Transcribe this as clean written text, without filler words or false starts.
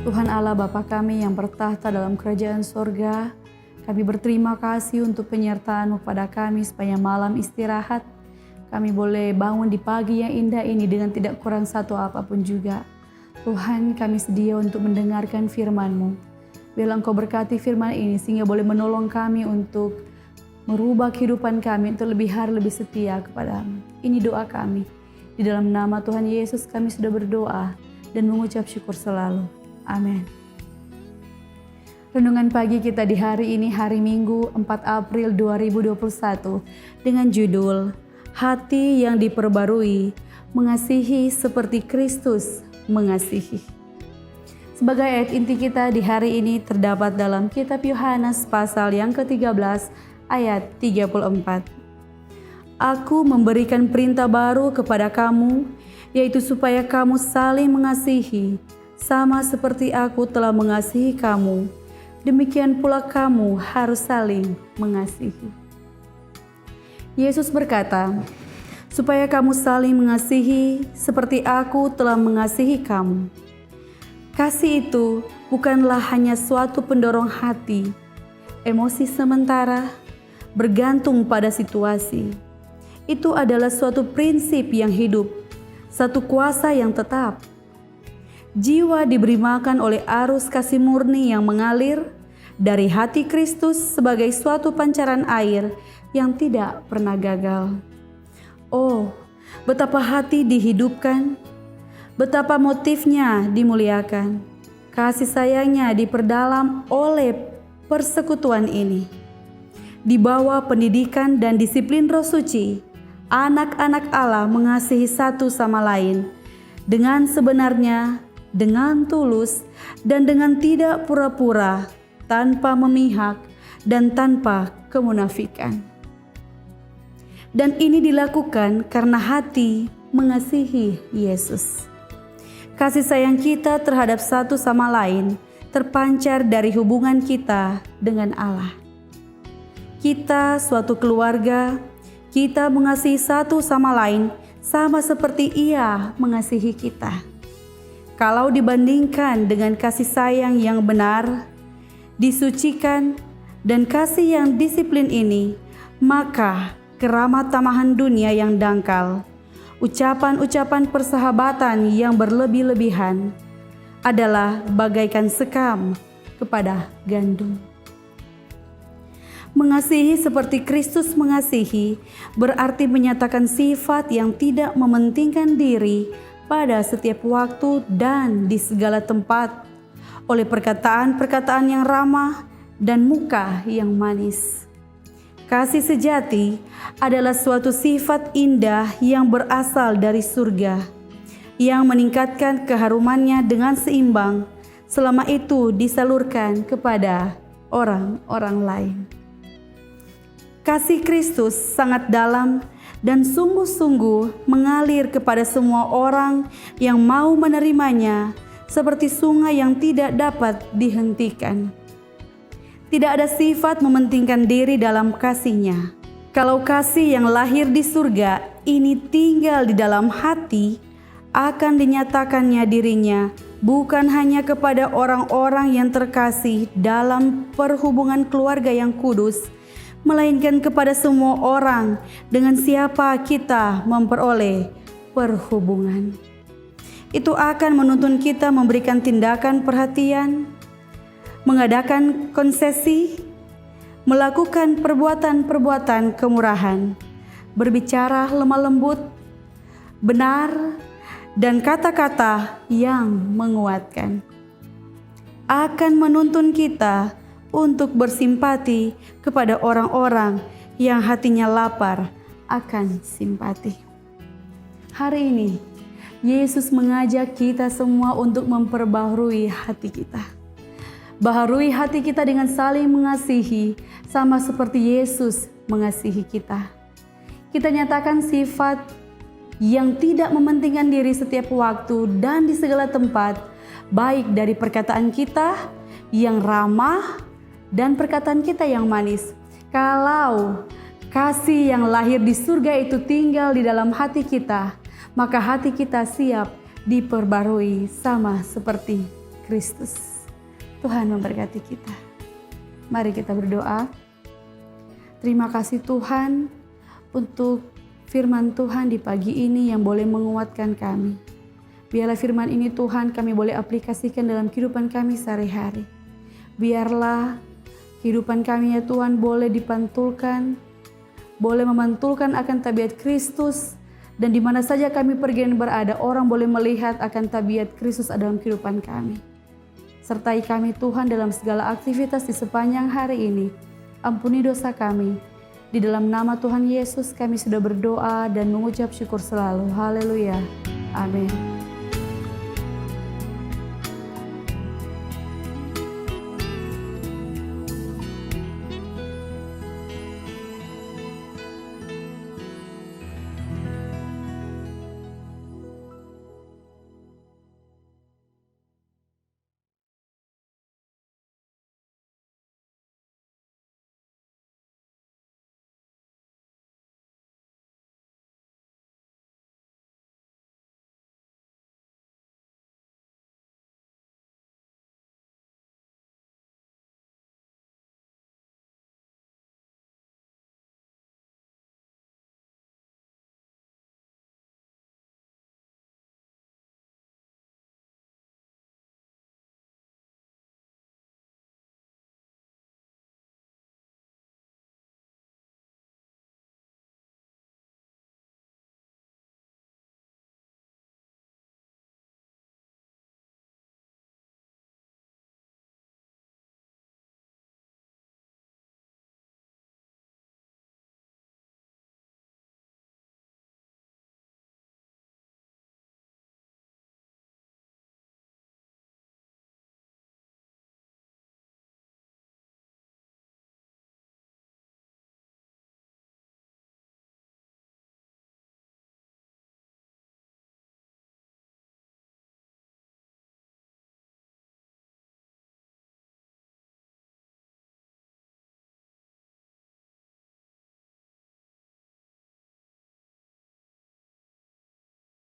Tuhan Allah Bapa kami yang bertahta dalam kerajaan sorga, kami berterima kasih untuk penyertaan-Mu pada kami sepanjang malam istirahat. Kami boleh bangun di pagi yang indah ini dengan tidak kurang satu apapun juga. Tuhan, kami sedia untuk mendengarkan firman-Mu. Biarlah Engkau berkati firman ini sehingga boleh menolong kami untuk merubah kehidupan kami untuk lebih hari lebih setia kepada-Mu. Ini doa kami. Di dalam nama Tuhan Yesus kami sudah berdoa dan mengucap syukur selalu. Amin. Renungan pagi kita di hari ini, hari Minggu 4 April 2021 dengan judul Hati yang diperbarui, mengasihi seperti Kristus mengasihi. Sebagai ayat inti kita di hari ini terdapat dalam kitab Yohanes pasal yang ke-13 ayat 34. Aku memberikan perintah baru kepada kamu, yaitu supaya kamu saling mengasihi, sama seperti aku telah mengasihi kamu, demikian pula kamu harus saling mengasihi. Yesus berkata, supaya kamu saling mengasihi seperti aku telah mengasihi kamu. Kasih itu bukanlah hanya suatu pendorong hati, emosi sementara, bergantung pada situasi. Itu adalah suatu prinsip yang hidup, satu kuasa yang tetap. Jiwa diberi makan oleh arus kasih murni yang mengalir dari hati Kristus sebagai suatu pancaran air yang tidak pernah gagal. Oh, betapa hati dihidupkan, betapa motifnya dimuliakan, kasih sayangnya diperdalam oleh persekutuan ini. Di bawah pendidikan dan disiplin Roh Suci, anak-anak Allah mengasihi satu sama lain dengan sebenarnya, dengan tulus, dan dengan tidak pura-pura, tanpa memihak dan tanpa kemunafikan. Dan ini dilakukan karena hati mengasihi Yesus. Kasih sayang kita terhadap satu sama lain terpancar dari hubungan kita dengan Allah. Kita suatu keluarga, kita mengasihi satu sama lain sama seperti Ia mengasihi kita. Kalau dibandingkan dengan kasih sayang yang benar, disucikan, dan kasih yang disiplin ini, maka keramat tamahan dunia yang dangkal, ucapan-ucapan persahabatan yang berlebih-lebihan adalah bagaikan sekam kepada gandum. Mengasihi seperti Kristus mengasihi berarti menyatakan sifat yang tidak mementingkan diri pada setiap waktu dan di segala tempat oleh perkataan-perkataan yang ramah dan muka yang manis. Kasih sejati adalah suatu sifat indah yang berasal dari surga, yang meningkatkan keharumannya dengan seimbang, selama itu disalurkan kepada orang-orang lain. Kasih Kristus sangat dalam dan sungguh-sungguh mengalir kepada semua orang yang mau menerimanya, seperti sungai yang tidak dapat dihentikan. Tidak ada sifat mementingkan diri dalam kasih-Nya. Kalau kasih yang lahir di surga ini tinggal di dalam hati, akan dinyatakannya dirinya bukan hanya kepada orang-orang yang terkasih dalam perhubungan keluarga yang kudus, melainkan kepada semua orang dengan siapa kita memperoleh perhubungan. Itu akan menuntun kita memberikan tindakan perhatian, mengadakan konsesi, melakukan perbuatan-perbuatan kemurahan, berbicara lemah lembut, benar, dan kata-kata yang menguatkan. Akan menuntun kita untuk bersimpati kepada orang-orang yang hatinya lapar akan simpati. Hari ini, Yesus mengajak kita semua untuk memperbaharui hati kita. Baharui hati kita dengan saling mengasihi, sama seperti Yesus mengasihi kita. Kita nyatakan sifat yang tidak mementingkan diri setiap waktu dan di segala tempat, baik dari perkataan kita yang ramah dan perkataan kita yang manis. Kalau kasih yang lahir di surga itu tinggal di dalam hati kita, maka hati kita siap diperbarui sama seperti Kristus. Tuhan memberkati kita. Mari kita berdoa. Terima kasih Tuhan untuk firman Tuhan di pagi ini yang boleh menguatkan kami. Biarlah firman ini Tuhan kami boleh aplikasikan dalam kehidupan kami sehari-hari. Biarlah kehidupan kami ya Tuhan boleh dipantulkan, boleh memantulkan akan tabiat Kristus, dan di mana saja kami pergi dan berada, orang boleh melihat akan tabiat Kristus dalam kehidupan kami. Sertai kami Tuhan dalam segala aktivitas di sepanjang hari ini. Ampuni dosa kami. Di dalam nama Tuhan Yesus kami sudah berdoa dan mengucap syukur selalu. Haleluya. Amin.